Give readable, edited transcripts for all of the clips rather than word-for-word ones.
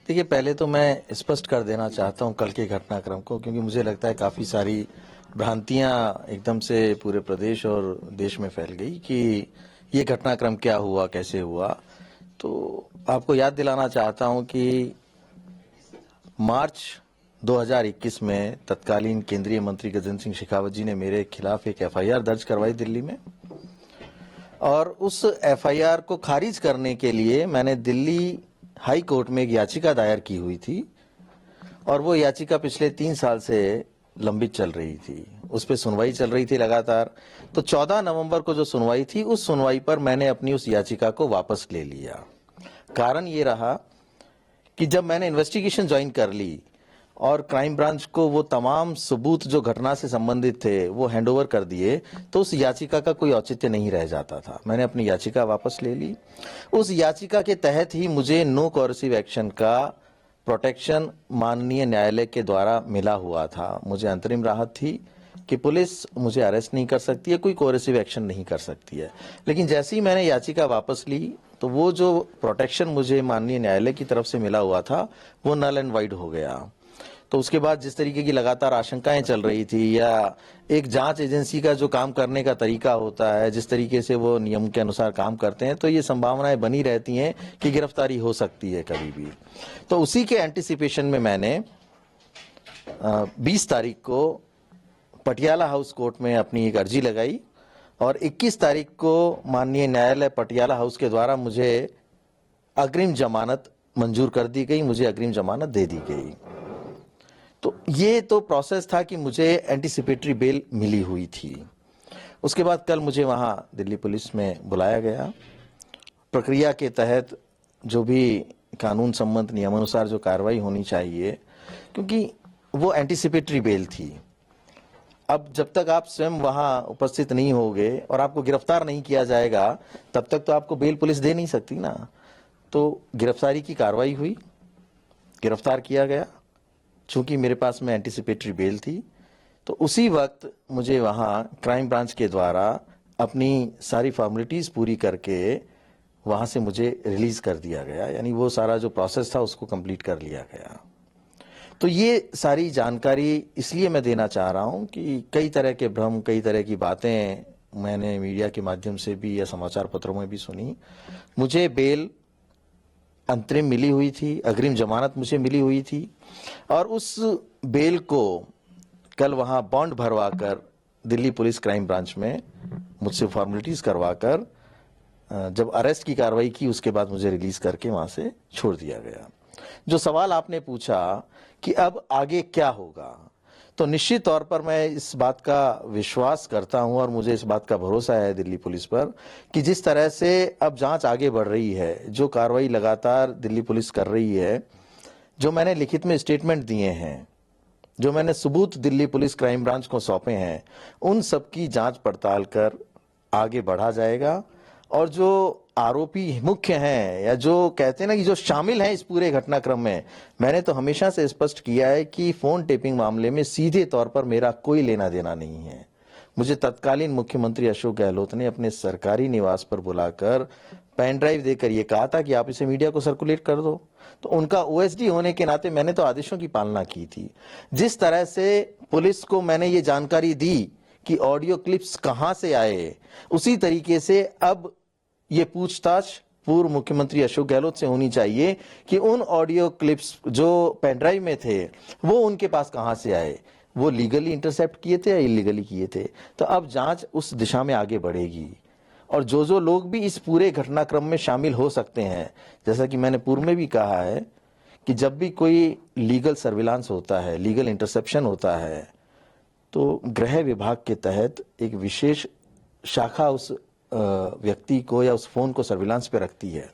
देखिए, पहले तो मैं स्पष्ट कर देना चाहता हूं कल के घटनाक्रम को, क्योंकि मुझे लगता है काफी सारी भ्रांतियां एकदम से पूरे प्रदेश और देश में फैल गई कि ये घटनाक्रम क्या हुआ, कैसे हुआ। तो आपको याद दिलाना चाहता हूं कि मार्च 2021 में तत्कालीन केंद्रीय मंत्री गजेंद्र सिंह शेखावत जी ने मेरे खिलाफ एक एफआईआर दर्ज करवाई दिल्ली में, और उस एफआईआर को खारिज करने के लिए मैंने दिल्ली हाई कोर्ट में एक याचिका दायर की हुई थी, और वो याचिका पिछले 3 साल से लंबित चल रही थी। उस पर सुनवाई चल रही थी लगातार। तो 14 नवंबर को जो सुनवाई थी, उस सुनवाई पर मैंने अपनी उस याचिका को वापस ले लिया। कारण ये रहा कि जब मैंने इन्वेस्टिगेशन ज्वाइन कर ली और क्राइम ब्रांच को वो तमाम सबूत जो घटना से संबंधित थे वो हैंडओवर कर दिए, तो उस याचिका का कोई औचित्य नहीं रह जाता था। मैंने अपनी याचिका वापस ले ली। उस याचिका के तहत ही मुझे नो कोएर्सिव एक्शन का प्रोटेक्शन माननीय न्यायालय के द्वारा मिला हुआ था। मुझे अंतरिम राहत थी कि पुलिस मुझे अरेस्ट नहीं कर सकती है, कोई कोएर्सिव एक्शन नहीं कर सकती है। लेकिन जैसे ही मैंने याचिका वापस ली, तो वो जो प्रोटेक्शन मुझे माननीय न्यायालय की तरफ से मिला हुआ था वो नल एंड वाइड हो गया। तो उसके बाद जिस तरीके की लगातार आशंकाएं चल रही थी, या एक जांच एजेंसी का जो काम करने का तरीका होता है, जिस तरीके से वो नियम के अनुसार काम करते हैं, तो ये संभावनाएं बनी रहती हैं कि गिरफ्तारी हो सकती है कभी भी। तो उसी के एंटिसिपेशन में मैंने 20 तारीख को पटियाला हाउस कोर्ट में अपनी एक अर्जी लगाई, और 21 तारीख को माननीय न्यायालय पटियाला हाउस के द्वारा मुझे अग्रिम जमानत मंजूर कर दी गई, मुझे अग्रिम जमानत दे दी गई। तो ये तो प्रोसेस था कि मुझे एंटीसिपेटरी बेल मिली हुई थी। उसके बाद कल मुझे वहां दिल्ली पुलिस में बुलाया गया। प्रक्रिया के तहत जो भी कानून सम्मत नियमानुसार जो कार्रवाई होनी चाहिए, क्योंकि वो एंटीसिपेटरी बेल थी। अब जब तक आप स्वयं वहां उपस्थित नहीं होगे और आपको गिरफ्तार नहीं किया जाएगा, तब तक तो आपको बेल पुलिस दे नहीं सकती ना। तो गिरफ्तारी की कार्रवाई हुई, गिरफ्तार किया गया। चूंकि मेरे पास में एंटीसिपेटरी बेल थी, तो उसी वक्त मुझे वहां क्राइम ब्रांच के द्वारा अपनी सारी फॉर्मेलिटीज पूरी करके वहां से मुझे रिलीज कर दिया गया। यानी वो सारा जो प्रोसेस था उसको कंप्लीट कर लिया गया। तो ये सारी जानकारी इसलिए मैं देना चाह रहा हूं कि कई तरह के भ्रम, कई तरह की बातें मैंने मीडिया के माध्यम से भी या समाचार पत्रों में भी सुनी। मुझे बेल अंतरिम मिली हुई थी, अग्रिम जमानत मुझे मिली हुई थी, और उस बेल को कल वहां बॉन्ड भरवाकर दिल्ली पुलिस क्राइम ब्रांच में मुझसे फॉर्मेलिटीज करवाकर जब अरेस्ट की कार्रवाई की, उसके बाद मुझे रिलीज करके वहां से छोड़ दिया गया। जो सवाल आपने पूछा कि अब आगे क्या होगा, तो निश्चित तौर पर मैं इस बात का विश्वास करता हूं और मुझे इस बात का भरोसा है दिल्ली पुलिस पर कि जिस तरह से अब जांच आगे बढ़ रही है, जो कार्रवाई लगातार दिल्ली पुलिस कर रही है, जो मैंने लिखित में स्टेटमेंट दिए हैं, जो मैंने सबूत दिल्ली पुलिस क्राइम ब्रांच को सौंपे हैं, उन सब की जांच पड़ताल कर आगे बढ़ा जाएगा। और जो आरोपी मुख्य हैं, या जो कहते हैं ना कि जो शामिल हैं इस पूरे घटनाक्रम में, मैंने तो हमेशा से स्पष्ट किया है कि फोन टेपिंग मामले में सीधे तौर पर मेरा कोई लेना देना नहीं है। मुझे तत्कालीन मुख्यमंत्री अशोक गहलोत ने अपने सरकारी निवास पर बुलाकर पेन ड्राइव देकर यह कहा था कि आप इसे मीडिया को सर्कुलेट कर दो। तो उनका ओएसडी होने के नाते मैंने तो आदेशों की पालना की थी। जिस तरह से पुलिस को मैंने ये जानकारी दी कि ऑडियो क्लिप्स कहां से आए, उसी तरीके से अब ये पूछताछ पूर्व मुख्यमंत्री अशोक गहलोत से होनी चाहिए कि उन ऑडियो क्लिप्स जो पेनड्राइव में थे वो उनके पास कहां से आए, वो लीगली इंटरसेप्ट किए थे या इलीगली किए थे। तो अब जांच उस दिशा में आगे बढ़ेगी, और जो लोग भी इस पूरे घटनाक्रम में शामिल हो सकते हैं, जैसा कि मैंने पूर्व में भी कहा है कि जब भी कोई लीगल सर्विलांस होता है, लीगल इंटरसेप्शन होता है, तो गृह विभाग के तहत एक विशेष शाखा उस व्यक्ति को या उस फोन को सर्विलांस पे रखती है।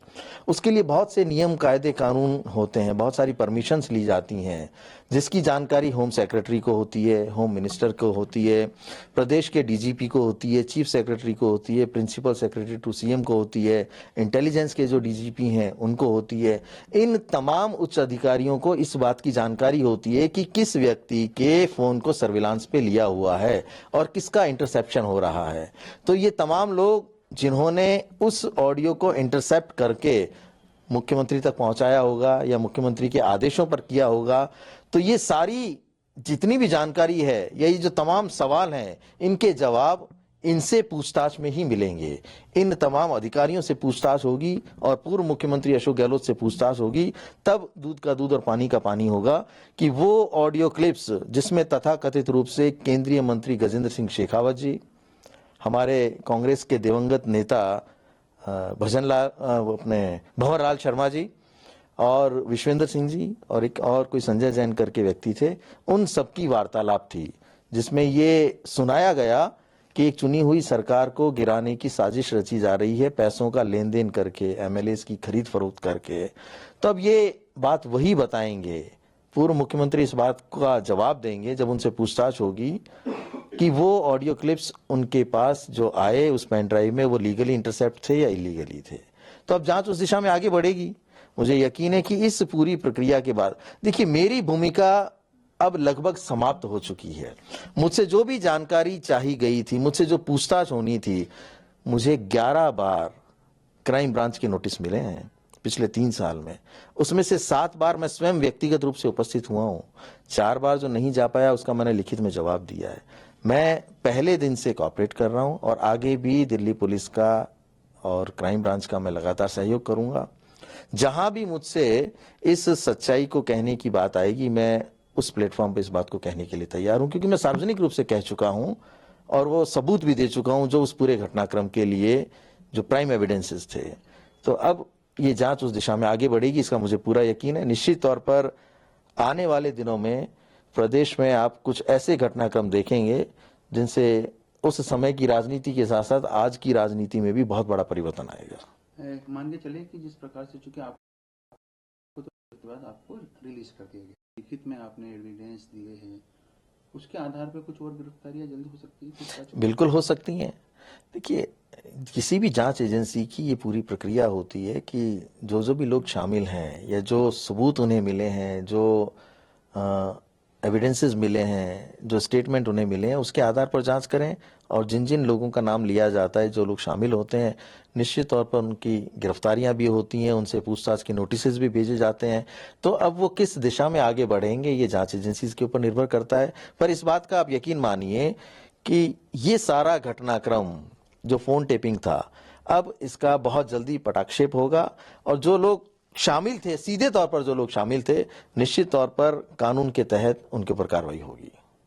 उसके लिए बहुत से नियम, कायदे, कानून होते हैं, बहुत सारी परमिशंस ली जाती हैं, जिसकी जानकारी होम सेक्रेटरी को होती है, होम मिनिस्टर को होती है, प्रदेश के डीजीपी को होती है, चीफ सेक्रेटरी को होती है, प्रिंसिपल सेक्रेटरी टू सीएम को होती है, इंटेलिजेंस के जो डीजीपी हैं उनको होती है। इन तमाम उच्च अधिकारियों को इस बात की जानकारी होती है कि किस व्यक्ति के फोन को सर्विलांस पे लिया हुआ है और किसका इंटरसेप्शन हो रहा है। तो ये तमाम लोग जिन्होंने उस ऑडियो को इंटरसेप्ट करके मुख्यमंत्री तक पहुंचाया होगा या मुख्यमंत्री के आदेशों पर किया होगा, तो ये सारी जितनी भी जानकारी है, यही जो तमाम सवाल हैं, इनके जवाब इनसे पूछताछ में ही मिलेंगे। इन तमाम अधिकारियों से पूछताछ होगी और पूर्व मुख्यमंत्री अशोक गहलोत से पूछताछ होगी, तब दूध का दूध और पानी का पानी होगा कि वो ऑडियो क्लिप्स जिसमें तथाकथित रूप से केंद्रीय मंत्री गजेंद्र सिंह शेखावत जी, हमारे कांग्रेस के दिवंगत नेता भंवर लाल शर्मा जी और विश्वेंद्र सिंह जी और एक और कोई संजय जैन करके व्यक्ति थे, उन सबकी वार्तालाप थी, जिसमें ये सुनाया गया कि एक चुनी हुई सरकार को गिराने की साजिश रची जा रही है, पैसों का लेन देन करके, एमएलएस की खरीद फरोख्त करके। तो अब ये बात वही बताएंगे, पूर्व मुख्यमंत्री इस बात का जवाब देंगे जब उनसे पूछताछ होगी कि वो ऑडियो क्लिप्स उनके पास जो आए उस पेन ड्राइव में, वो लीगली इंटरसेप्ट थे या इलीगली थे। तो अब जांच उस दिशा में आगे बढ़ेगी। मुझे यकीन है कि इस पूरी प्रक्रिया के बाद, देखिए, मेरी भूमिका अब लगभग समाप्त हो चुकी है। मुझसे जो भी जानकारी चाही गई थी, मुझसे जो पूछताछ होनी थी, मुझे 11 बार क्राइम ब्रांच के नोटिस मिले हैं पिछले 3 साल में। उसमें से 7 बार मैं स्वयं व्यक्तिगत रूप से उपस्थित हुआ हूं। 4 बार जो नहीं जा पाया उसका मैंने लिखित में जवाब दिया है। मैं पहले दिन से कोऑपरेट कर रहा हूं और आगे भी दिल्ली पुलिस का और क्राइम ब्रांच का मैं लगातार सहयोग करूंगा। जहां भी मुझसे इस सच्चाई को कहने की बात आएगी, मैं उस प्लेटफॉर्म पे इस बात को कहने के लिए तैयार हूं, क्योंकि मैं सार्वजनिक रूप से कह चुका हूं और वो सबूत भी दे चुका हूं जो उस पूरे घटनाक्रम के लिए जो प्राइम एविडेंसेस थे। तो अब ये जांच उस दिशा में आगे बढ़ेगी, इसका मुझे पूरा यकीन है। निश्चित तौर पर आने वाले दिनों में प्रदेश में आप कुछ ऐसे घटनाक्रम देखेंगे जिनसे उस समय की राजनीति के साथ साथ आज की राजनीति में भी बहुत बड़ा परिवर्तन आएगा। मान के चले कि जिस प्रकार से चूंकि आपको रिलीज कर दिया गया, लिखित में आपने एविडेंस दिए हैं, उसके आधार पर कुछ और गिरफ्तारियां जल्दी हो सकती है? बिल्कुल हो सकती हैं। देखिए, किसी भी जांच एजेंसी की ये पूरी प्रक्रिया होती है कि जो भी लोग शामिल हैं या जो सबूत उन्हें मिले हैं, जो एविडेंसेस मिले हैं, जो स्टेटमेंट उन्हें मिले हैं, उसके आधार पर जांच करें और जिन जिन लोगों का नाम लिया जाता है, जो लोग शामिल होते हैं, निश्चित तौर पर उनकी गिरफ्तारियां भी होती हैं, उनसे पूछताछ के नोटिसेस भी भेजे जाते हैं। तो अब वो किस दिशा में आगे बढ़ेंगे ये जांच एजेंसीज के ऊपर निर्भर करता है। पर इस बात का आप यकीन मानिए कि ये सारा घटनाक्रम जो फोन टेपिंग था, अब इसका बहुत जल्दी पटाक्षेप होगा और जो लोग शामिल थे, सीधे तौर पर जो लोग शामिल थे, निश्चित तौर पर कानून के तहत उनके ऊपर कार्रवाई होगी।